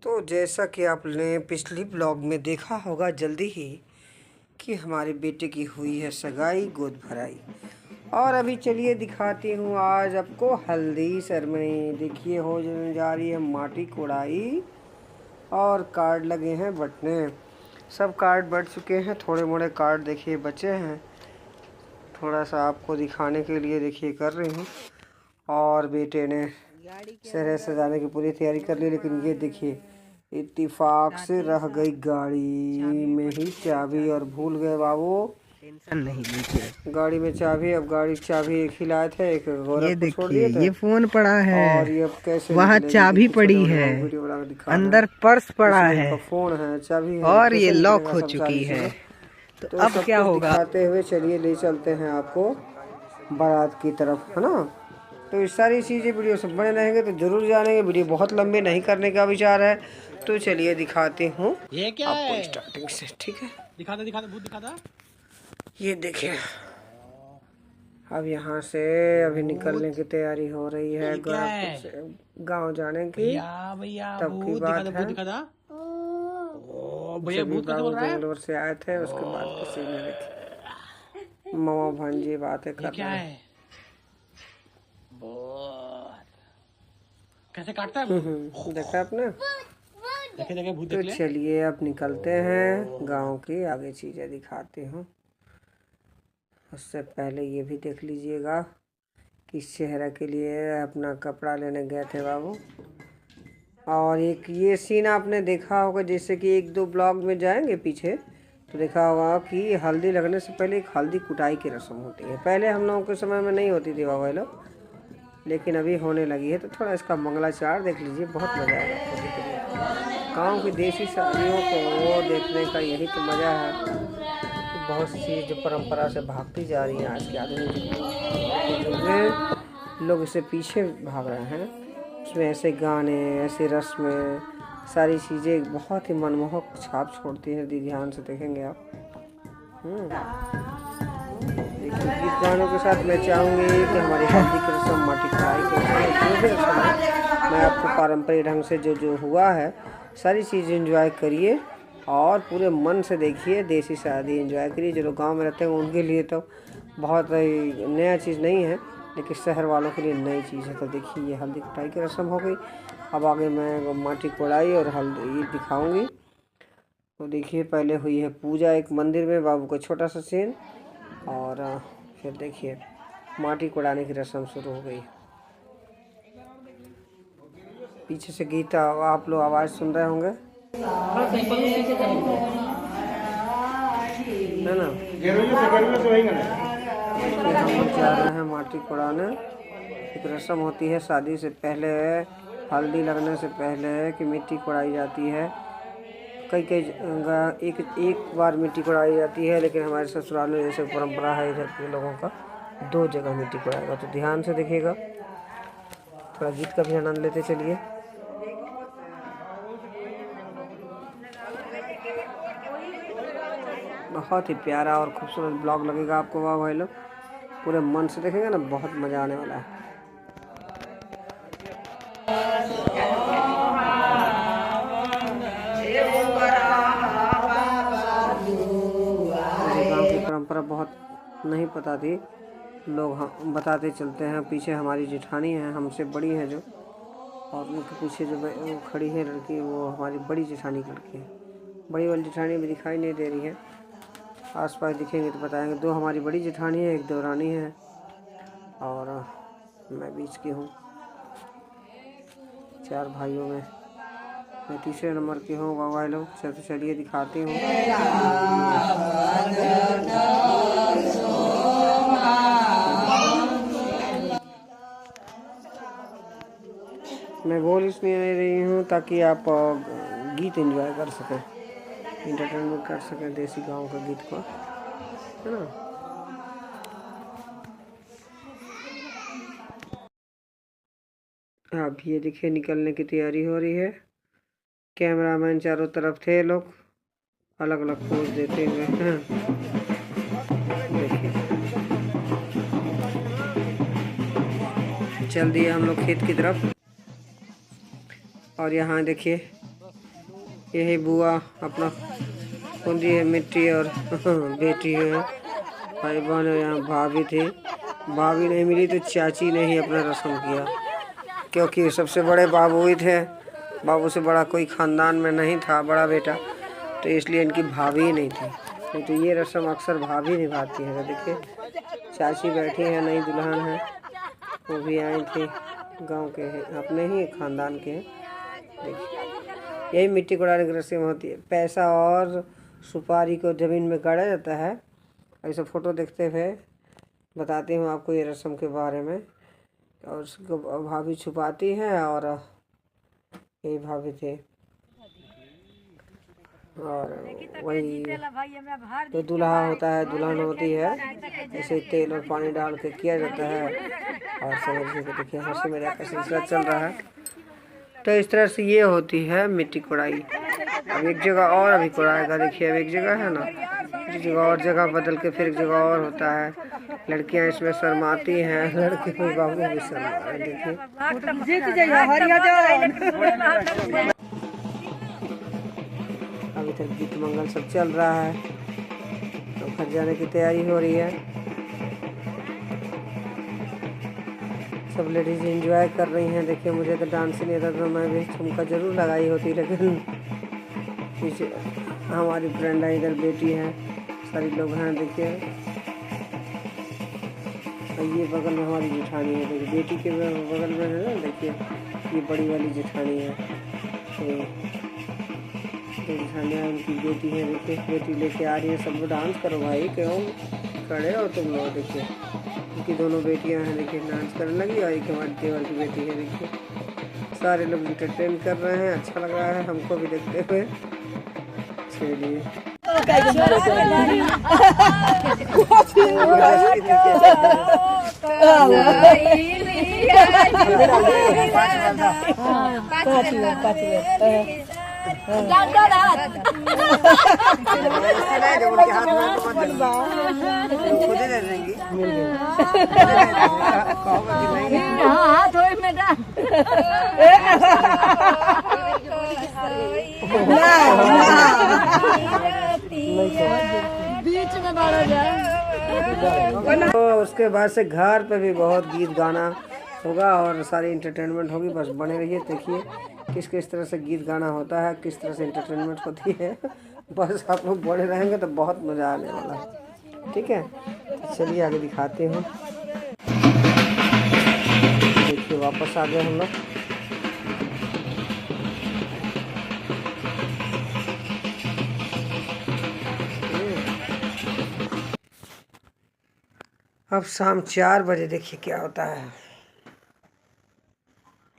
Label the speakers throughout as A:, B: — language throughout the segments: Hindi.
A: तो जैसा कि आपने पिछली ब्लॉग में देखा होगा जल्दी ही कि हमारे बेटे की हुई है सगाई गोद भराई। और अभी चलिए दिखाती हूँ आज आपको हल्दी सेरेमनी। देखिए हो जा रही है माटी कोड़ाई और कार्ड लगे हैं बटने। सब कार्ड बट चुके हैं, थोड़े मोड़े कार्ड देखिए बचे हैं। थोड़ा सा आपको दिखाने के लिए देखिए कर रही हूँ। और बेटे ने सेहरे सजाने की पूरी तैयारी कर ली, लेकिन ये देखिए इत्तेफाक से रह गई गाड़ी में ही चाबी और भूल गए बाबू।
B: टेंशन नहीं लीजिए,
A: गाड़ी में चाबी, अब गाड़ी की चाबी एक ही लाए थे, एक
B: ये
A: गोरख को छोड़ दिए
B: देखिए
A: थे।
B: ये फोन पड़ा है
A: और ये अब कैसे
B: वहाँ
A: निकलेगी?
B: चाबी
A: देखिए
B: पड़ी
A: छोटे
B: है,
A: मोटे वीडियो बना के दिखा रहे
B: अंदर
A: हैं।
B: पर्स पड़ा
A: इसमें
B: है
A: इसका फोन है, चाबी है,
B: और ये
A: कैसे
B: लॉक
A: निकलेगा
B: हो
A: सब
B: चुकी
A: सारी
B: है।
A: चीजें।
B: तो
A: तो
B: अब
A: सब
B: क्या
A: कुछ
B: होगा?
A: दिखाते हुए चलिए ले चलते हैं आपको बारात की तरफ, है ना। तो ये सारी चीज़ें वीडियो सब बने रहेंगे तो जरूर जानेंगे। वीडियो बहुत लंबे नहीं करने का विचार है, तो चलिए दिखाते हूँ
B: ये क्या
A: आपको
B: है?
A: स्टार्टिंग से, ठीक है।
B: दिखा दो भूत दिखा दो।
A: ये देखिए अब यहाँ से अभी निकलने की तैयारी हो रही है
B: ये क्या
A: गोरखपुर
B: है?
A: से गांव जाने की।
B: भैया भैया
A: तब की
B: भूत
A: बात है,
B: दिखा दो। ओ भैया
A: सभी
B: भूत कैसे
A: बाबू
B: बोल रहा है?
A: बेंगलोर से आए थे। उसके बाद किसी ने देखी मामा भांजी बातें
B: ये
A: कर
B: क्या
A: रहे हैं।
B: है? भूत कैसे काटता है भूत?
A: देखा आपने।
B: देखे देखे भूत
A: तो
B: देख ले।
A: चलिए अब निकलते हैं गांव की आगे चीज़ें दिखाती हूँ। उससे पहले ये भी देख लीजिएगा कि चेहरा के लिए अपना कपड़ा लेने गए थे बाबू। और एक ये सीन आपने देखा होगा, जैसे कि एक दो ब्लॉग में जाएंगे पीछे तो देखा होगा कि हल्दी लगने से पहले एक हल्दी कुटाई की रस्म होती है। पहले हम लोगों के समय में नहीं होती थी बाबा लोग, लेकिन अभी होने लगी है। तो थोड़ा इसका मंगलाचार देख लीजिए, बहुत मज़ा आएगा आपको देखने में। गाँव की देसी शादियों को देखने का यही तो मज़ा है। बहुत सी चीज़ जो परंपरा से भागती जा रही है आज के आधुनिक युग में, लोग इससे पीछे भाग रहे हैं। उसमें ऐसे गाने, ऐसे रस्में, सारी चीज़ें बहुत ही मनमोहक छाप छोड़ती हैं यदि ध्यान से देखेंगे आप। देखिए गीत गानों के साथ मैं चाहूँगी कि हमारी हल्दी की रस्म, माटी कढ़ाई की रस्म, जो भी रस्म है, मैं आपको पारंपरिक ढंग से जो जो हुआ है सारी चीज़ एंजॉय करिए और पूरे मन से देखिए। देसी शादी एंजॉय करिए। जो लोग गाँव में रहते हैं उनके लिए तो बहुत नया चीज़ नहीं है, लेकिन शहर वालों के लिए नई चीज़ है। तो देखिए ये हल्दी कुटाई की रस्म हो गई। अब आगे मैं माटी कोड़ाई और हल्दी ये दिखाऊंगी। तो देखिए पहले हुई है पूजा एक मंदिर में, बाबू का छोटा सा सीन। और फिर देखिए माटी कोड़ाने की रस्म शुरू हो गई। पीछे से गीत आप लोग आवाज़ सुन रहे होंगे, है ना। हम लोग जा रहे हैं माटी कोड़ाने। एक रस्म होती है शादी से पहले, हल्दी लगने से पहले कि मिट्टी कोड़ाई जाती है। कई कई जगह एक बार मिट्टी कोड़ाई जाती है, लेकिन हमारे ससुराल में जैसे परंपरा है इधर के लोगों का, 2 जगह मिट्टी कोड़ाएगा। तो ध्यान से देखिएगा, थोड़ा गीत का भी आनंद लेते चलिए। बहुत ही प्यारा और खूबसूरत ब्लॉग लगेगा आपको वाह भाई लोग। पूरे मन से देखेंगे ना, बहुत मज़ा आने वाला है। मुझे गांव की परंपरा बहुत नहीं पता थी, लोग हम बताते चलते हैं। पीछे हमारी जेठानी है, हमसे बड़ी है जो, और उनके पीछे जो वो खड़ी है लड़की, वो हमारी बड़ी जेठानी की लड़की है। बड़ी वाली जेठानी भी दिखाई नहीं दे रही है, आसपास दिखेंगे तो बताएंगे। 2 हमारी बड़ी जेठानी है, एक देवरानी है और मैं बीच की हूँ। 4 भाइयों में मैं तीसरे नंबर की हूँ बाबा लोग। चलिए दिखाती हूँ। मैं बोल इसलिए नहीं रही हूँ ताकि आप गीत एंजॉय कर सकें, इंटरटेनमेंट कर सकें देसी गांव का गीत को, है ना। अब ये देखिए निकलने की तैयारी हो रही है। कैमरामैन चारों तरफ थे, लोग अलग अलग पोज देते हुए हैं। देखिए चल दिए हम लोग खेत की तरफ। और यहाँ देखिए यही बुआ अपना खूंदी है मिट्टी और बेटी है, भाई बहन है। यहाँ भाभी थी, भाभी नहीं मिली तो चाची ने ही अपना रस्म किया, क्योंकि सबसे बड़े बाबू ही थे, बाबू से बड़ा कोई खानदान में नहीं था बड़ा बेटा, तो इसलिए इनकी भाभी ही नहीं थी। नहीं तो ये रस्म अक्सर भाभी निभाती है। तो देखिए चाची बैठी है, नई दुल्हन है, वो भी आई थी, गांव के हैं, अपने ही खानदान के हैं। देखिए यही मिट्टी कोड़ाने की रस्म होती है। पैसा और सुपारी को ज़मीन में गाड़ा जाता है। ऐसे फ़ोटो देखते हुए बताती हूँ आपको ये रस्म के बारे में। और उसको भाभी छुपाती है, और यही भाभी थे। और वही जो दूल्हा होता है, दुल्हन होती है, ऐसे तेल और पानी डाल के किया जाता है। और समझिए कि देखिए हंसी मजाक का सिलसिला चल रहा है। तो इस तरह से ये होती है मिट्टी कोड़ाई। अब एक जगह और अभी कोड़ाएगा, देखिए अब एक जगह है ना, एक जगह और जगह बदल के फिर एक जगह और होता है। लड़कियां इसमें शर्माती हैं, लड़के को बाबू भी शर्मा रहे हैं। देखिए अभी तक गीत मंगल सब चल रहा है, तो घर जाने की तैयारी हो रही है। सब लेडीज एंजॉय कर रही हैं। देखिए मुझे तो डांस नहीं आता, तो मैं भी ठुमका जरूर लगाई होती, लेकिन पीछे हमारी फ्रेंड है, इधर बेटी है, सारी लोग हैं। देखिए ये बगल में हमारी जेठानी है, देखिए बेटी के बगल में है ना, देखिए ये बड़ी वाली जेठानी है, तो जेठानियाँ उनकी बेटी है। देखिए बेटी लेके आ रही है, सब डांस करो भाई, क्यों खड़े हो तुम लोग। देखिए उनकी दोनों बेटियां हैं, देखिए डांस करने लगी, और एक हमारी देवर की बेटी है। देखिए सारे लोग इंटरटेन कर रहे हैं, अच्छा लग रहा है हमको भी देखते हुए। चलिए
C: बीच में बाढ़ जाए।
A: तो उसके बाद से घर पे भी बहुत गीत गाना होगा और सारी इंटरटेनमेंट होगी। बस बने रहिए, देखिए किस किस तरह से गीत गाना होता है, किस तरह से इंटरटेनमेंट होती है। बस आप लोग बड़े रहेंगे तो बहुत मज़ा आने वाला है। ठीक है, चलिए आगे दिखाते हैं। देखिए वापस आ गए हम लोग। अब शाम 4 बजे देखिए क्या होता है।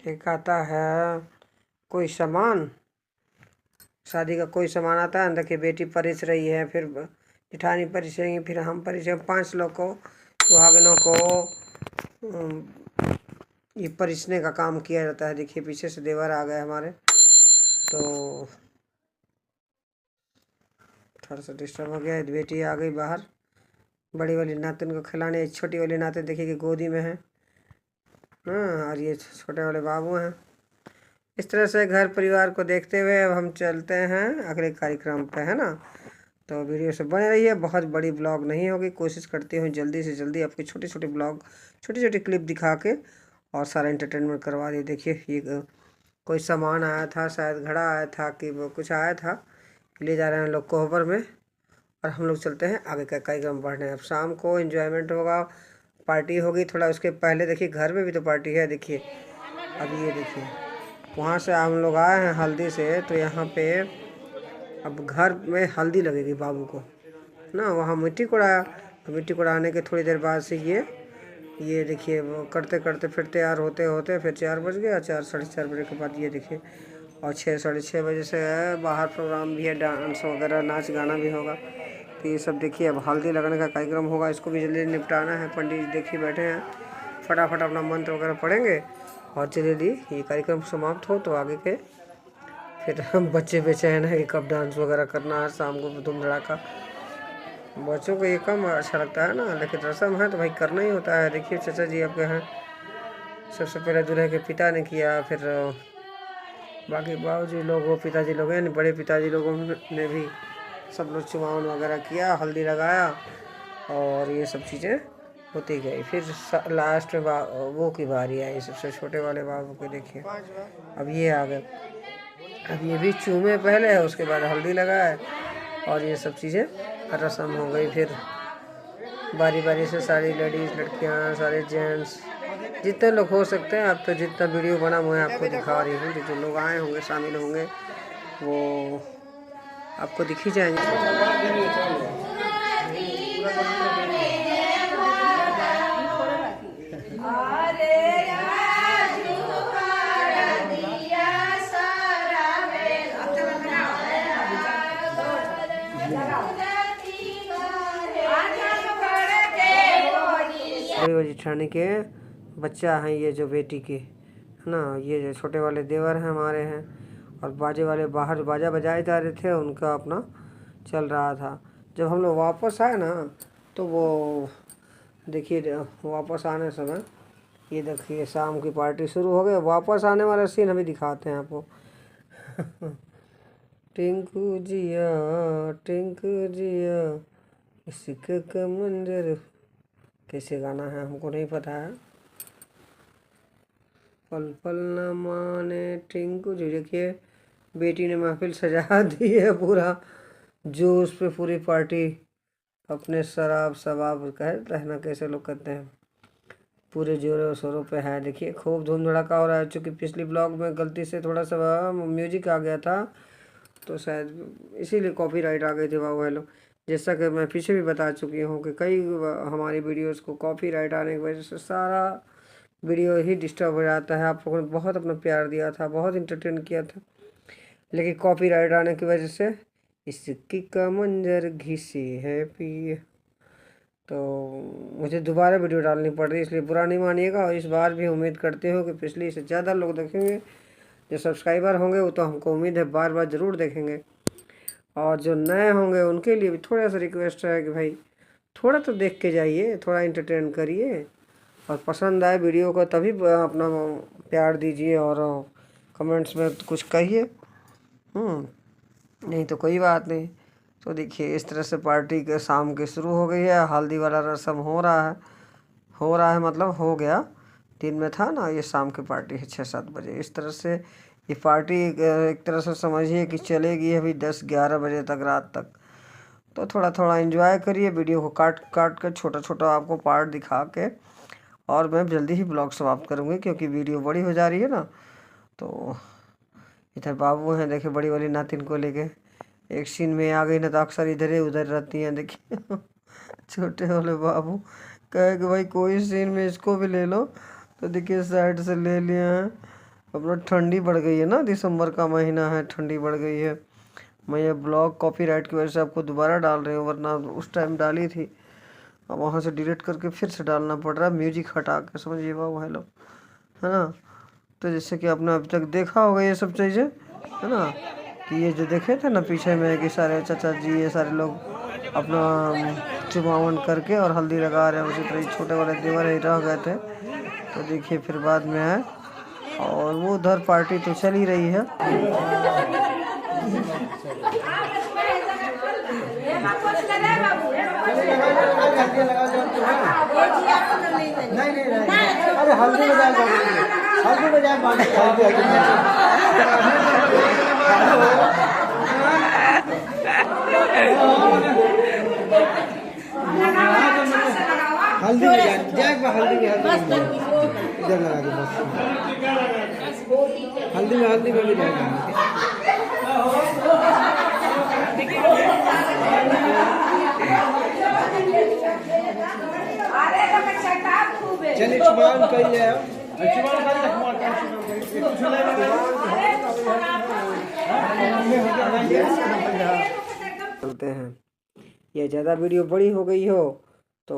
A: एक आता है कोई सामान, शादी का कोई सामान आता है। देखिए बेटी परिस रही है, फिर जेठानी परिस रही है, फिर हम परिस रहे हैं। 5 लोग को, सुहागनों को ये परिसने का काम किया जाता है। देखिए पीछे से देवर आ गए हमारे, तो थोड़ा सा डिस्टर्ब हो गया। बेटी आ गई बाहर, बड़ी वाली नातिन को खिलाने। छोटी वाली नातिन देखिए कि गोदी में है, हाँ, और ये छोटे वाले बाबू हैं। इस तरह से घर परिवार को देखते हुए अब हम चलते हैं अगले कार्यक्रम पे, है ना। तो वीडियो से बने रहिए। बहुत बड़ी ब्लॉग नहीं होगी, कोशिश करती हूँ जल्दी से जल्दी आपकी छोटी छोटी ब्लॉग, छोटी छोटी क्लिप दिखा के और सारा एंटरटेनमेंट करवा दिए। देखिए ये कोई सामान आया था, शायद घड़ा आया था कि वो कुछ आया था, ले जा रहे हैं लोग कोहबर में, और हम लोग चलते हैं आगे का कार्यक्रम बढ़ने। अब शाम को एंजॉयमेंट होगा, पार्टी होगी। थोड़ा उसके पहले देखिए घर में भी तो पार्टी है। देखिए अब ये देखिए वहाँ से हम लोग आए हैं हल्दी से, तो यहाँ पे अब घर में हल्दी लगेगी बाबू को ना। वहाँ मिट्टी कोड़ाया, मिट्टी कोड़ाने के थोड़ी देर बाद से ये देखिए वो करते करते फिर तैयार होते होते फिर 4 बज गया। 4 साढ़े 4 बजे के बाद ये देखिए, और 6 साढ़े 6 बजे से बाहर प्रोग्राम भी है, डांस वगैरह, नाच गाना भी होगा। तो ये सब देखिए अब हल्दी लगाने का कार्यक्रम होगा, इसको भी जल्दी निपटाना है। पंडित जी देखिए बैठे हैं, फटाफट अपना मंत्र वगैरह पढ़ेंगे और जल्दी ये कार्यक्रम समाप्त हो तो आगे के फिर हम बच्चे बेचैन हैं कि कब डांस वगैरह करना है शाम को धूम धड़ाका। बच्चों को ये कम अच्छा लगता है ना, लेकिन रस्म है तो भाई करना ही होता है। देखिए चाचा जी आपके हैं, सबसे पहले दूल्हे के पिता ने किया, फिर बाकी बाबूजी लोग वो पिताजी लोग हैं, बड़े पिताजी लोगों ने भी सब लोग चुमावन वगैरह किया, हल्दी लगाया और ये सब चीज़ें होती गई। फिर लास्ट में वो की बारी आई, सबसे छोटे वाले बाबू के। देखिए अब ये आ गए, अब ये भी चूमे पहले, उसके बाद हल्दी लगाए और ये सब चीज़ें रस्म हो गई। फिर बारी बारी से सारी लेडीज़, लड़कियां, सारे जेंट्स, जितने लोग हो सकते हैं। अब तो जितना वीडियो बना मैं आपको दिखा रही हूँ, जो लोग आए होंगे, शामिल होंगे, वो आपको दिख ही जाएंगे। जेठानी के बच्चा हैं ये, जो बेटी के है ना, ये जो छोटे वाले देवर हैं हमारे हैं, और बाजे वाले बाहर बाजा बजाए जा रहे थे, उनका अपना चल रहा था। जब हम लोग वापस आए ना, तो वो देखिए वापस आने समय ये देखिए शाम की पार्टी शुरू हो गई। वापस आने वाला सीन अभी दिखाते हैं आपको। टिंकू जिया इश्क का मंजर, कैसे गाना है हमको नहीं पता है। पल पल न माने टिंकू जी। देखिए बेटी ने महफिल सजा दी है, पूरा जोश पे पूरी पार्टी अपने शराब शबाब कहते हैं ना, कैसे लोग कहते हैं, पूरे जोरों शोरों पे है। देखिए खूब धूम धड़ाका हो रहा है। चूँकि पिछली ब्लॉग में गलती से थोड़ा सा म्यूजिक आ गया था, तो शायद इसीलिए कॉपीराइट आ गई थी बाबू हेलो। जैसा कि मैं पीछे भी बता चुकी हूँ कि कई हमारी वीडियोस को कॉपीराइट आने की वजह से सारा वीडियो ही डिस्टर्ब हो जाता है। आप लोगों ने बहुत अपना प्यार दिया था, बहुत इंटरटेन किया था, लेकिन कॉपीराइट आने की वजह से इसकी का मंजर घिसे है पिए, तो मुझे दोबारा वीडियो डालनी पड़ रही, इसलिए बुरा नहीं मानिएगा। और इस बार भी उम्मीद करते हो कि पिछली से ज़्यादा लोग देखेंगे। जो सब्सक्राइबर होंगे वो तो हमको उम्मीद है बार बार ज़रूर देखेंगे, और जो नए होंगे उनके लिए भी थोड़ा सा रिक्वेस्ट है कि भाई थोड़ा तो देख के जाइए, थोड़ा इंटरटेन करिए, और पसंद आए वीडियो को तभी अपना प्यार दीजिए और कमेंट्स में कुछ कहिए, नहीं तो कोई बात नहीं। तो देखिए इस तरह से पार्टी के शाम के शुरू हो गई है। हल्दी वाला रस्म हो रहा है मतलब हो गया। दिन में था ना, ये शाम की पार्टी है 6-7 बजे। इस तरह से ये पार्टी एक तरह से समझिए कि चलेगी अभी 10-11 बजे तक, रात तक। तो थोड़ा थोड़ा एंजॉय करिए। वीडियो को काट कर छोटा छोटा आपको पार्ट दिखा के, और मैं जल्दी ही ब्लॉग समाप्त करूँगी क्योंकि वीडियो बड़ी हो जा रही है ना। तो इधर बाबू हैं, देखिए बड़ी वाली नातिन को लेके एक सीन में आ गई ना, तो अक्सर इधर ही उधर रहती हैं। देखिए छोटे वाले बाबू कहे कि भाई कोई सीन में इसको भी ले लो, तो देखिए साइड से ले लिए हैं। अपना ठंडी बढ़ गई है ना, दिसंबर का महीना है, ठंडी बढ़ गई है। मैं ये ब्लॉग कॉपीराइट की वजह से आपको दोबारा डाल रही हूँ, वरना उस टाइम डाली थी, अब वहाँ से डिलीट करके फिर से डालना पड़ रहा है, म्यूजिक हटा के, समझिए बाबू हेलो, है ना। तो जैसे कि आपने अभी तक देखा होगा ये सब चीज़ें, है ना, कि ये जो देखे थे ना पीछे में कि सारे चाचा जी, ये सारे लोग अपना चुमावन करके और हल्दी लगा रहे हैं, उसी तरह छोटे वाले देवर ही रह गए थे। तो देखिए फिर बाद में आए, और वो उधर पार्टी तो चल ही रही है।
C: अरे हल्दी में भी चलिए चुमान करिए,
A: चलते हैं। ये ज़्यादा वीडियो बड़ी हो गई हो तो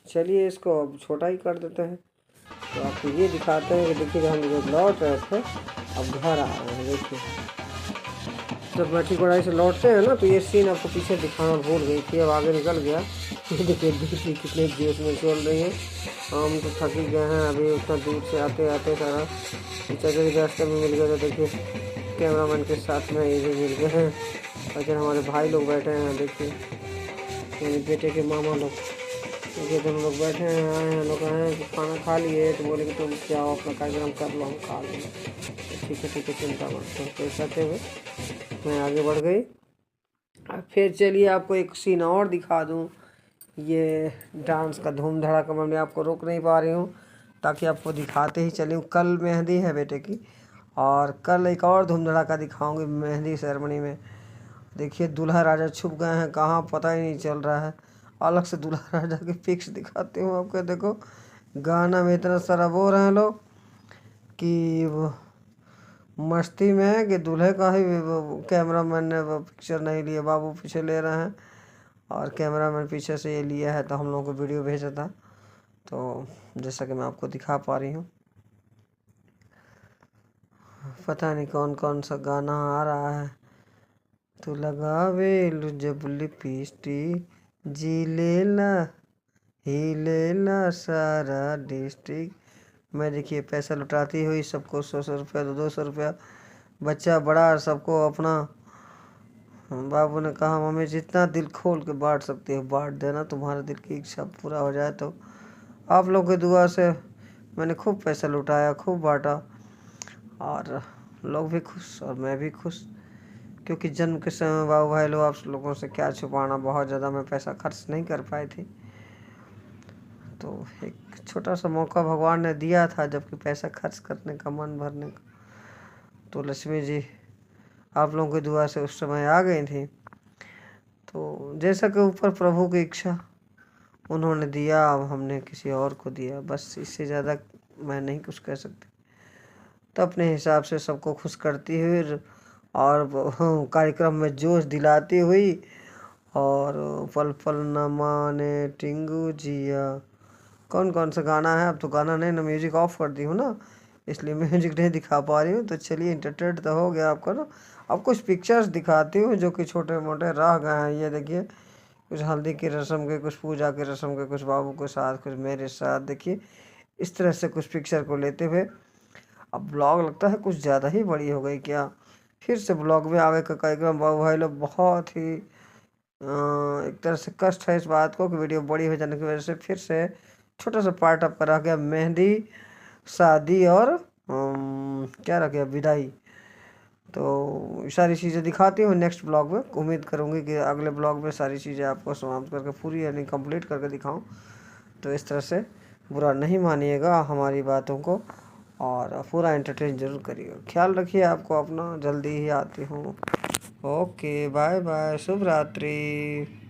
A: चलिए इसको अब छोटा ही कर देते हैं। तो आपको ये दिखाते हैं कि देखिए हम लोग लौट रहे थे, अब घर आ रहे हैं। देखिए जब मच्छी कढ़ाई से लौटते हैं ना, तो ये सीन आपको पीछे दिखाना भूल गई थी, अब आगे निकल गया। देखिए दूसरी कितने जोश में चल रही है। हम तो थक ही गए हैं, अभी उतना दूर से आते आते सारा चाचा के रास्ते में मिल गया था। देखिए कैमरामैन के साथ में ये भी मिल गए हैं। और हमारे भाई लोग बैठे हैं, देखिए मेरे बेटे के मामा लोग, ये दोनों लोग बैठे हैं, आए हैं लोग, आए हैं खाना खा लिए तो बोले कि तुम जाओ अपना कार्यक्रम कर लो, हम खा लेंगे। ठीक है चिंता मत करो। तो ऐसा हुए मैं आगे बढ़ गई। अब फिर चलिए आपको एक सीन और दिखा दूँ। ये डांस का धूम धड़ाका मैं आपको रोक नहीं पा रही हूँ, ताकि आपको दिखाते ही चली हूँ। कल मेहंदी है बेटे की, और कल एक और धूम धड़ाका दिखाऊंगी मेहंदी सेरेमनी में। देखिए दूल्हा राजा छुप गए हैं कहाँ, पता ही नहीं चल रहा है। अलग से दूल्हा राजा के पिक्स दिखाते हूँ आपको। देखो गाना में इतना सारा वो रहे हैं लोग कि वो मस्ती में है कि दूल्हे का ही कैमरामैन ने वो पिक्चर नहीं लिया, बाबू पीछे ले रहे हैं और कैमरामैन पीछे से ये लिया है। तो हम लोगों को वीडियो भेजा था, तो जैसा कि मैं आपको दिखा पा रही हूँ। पता नहीं कौन कौन सा गाना आ रहा है। तो लगावे जब लिपस्टिक जी लेला ही लेला सारा डिस्ट्रिक्ट। मैं देखिए पैसा लुटाती हुई सबको 100 रुपया 200 रुपया, बच्चा बड़ा सबको अपना। बाबू ने कहा मम्मी जितना दिल खोल के बांट सकते हो बांट देना, तुम्हारे दिल की इच्छा पूरा हो जाए। तो आप लोगों की दुआ से मैंने खूब पैसा लुटाया, खूब बांटा, और लोग भी खुश और मैं भी खुश। क्योंकि जन्म के समय बाबू भाई लोग आप लोगों से क्या छुपाना, बहुत ज़्यादा मैं पैसा खर्च नहीं कर पाई थी। तो एक छोटा सा मौका भगवान ने दिया था, जबकि पैसा खर्च करने का, मन भरने का। तो लक्ष्मी जी आप लोगों की दुआ से उस समय आ गई थी। तो जैसा कि ऊपर प्रभु की इच्छा, उन्होंने दिया, अब हमने किसी और को दिया, बस इससे ज़्यादा मैं नहीं कुछ कह सकती। तो अपने हिसाब से सबको खुश करती हुई और कार्यक्रम में जोश दिलाती हुई, और पल पल न माने टिंगू जिया, कौन कौन सा गाना है। अब तो गाना नहीं ना, म्यूजिक ऑफ कर दी हूँ ना, इसलिए म्यूजिक नहीं दिखा पा रही हूँ। तो चलिए इंटरटेन तो हो गया आपका ना। अब कुछ पिक्चर्स दिखाती हूँ जो कि छोटे मोटे रह गए हैं। ये देखिए कुछ हल्दी की रस्म के, कुछ पूजा की रस्म के, कुछ बाबू के साथ, कुछ मेरे साथ। देखिए इस तरह से कुछ पिक्चर को लेते हुए। अब ब्लॉग लगता है कुछ ज़्यादा ही बड़ी हो गई क्या। फिर से ब्लॉग में आगे का कार्यक्रम बाबू भाई लोग बहुत ही एक तरह से कष्ट है इस बात को कि वीडियो बड़ी हो जाने की वजह से फिर से छोटा सा पार्ट आपका रह गया, मेहंदी, शादी और क्या रह गया, विदाई। तो सारी चीज़ें दिखाती हूँ नेक्स्ट ब्लॉग में। उम्मीद करूँगी कि अगले ब्लॉग में सारी चीज़ें आपको समाप्त करके पूरी यानी कंप्लीट करके दिखाऊँ। तो इस तरह से बुरा नहीं मानिएगा हमारी बातों को, और पूरा एंटरटेन जरूर करिएगा। ख्याल रखिए आपको अपना, जल्दी ही आती हूँ। ओके बाय बाय, शुभ रात्रि।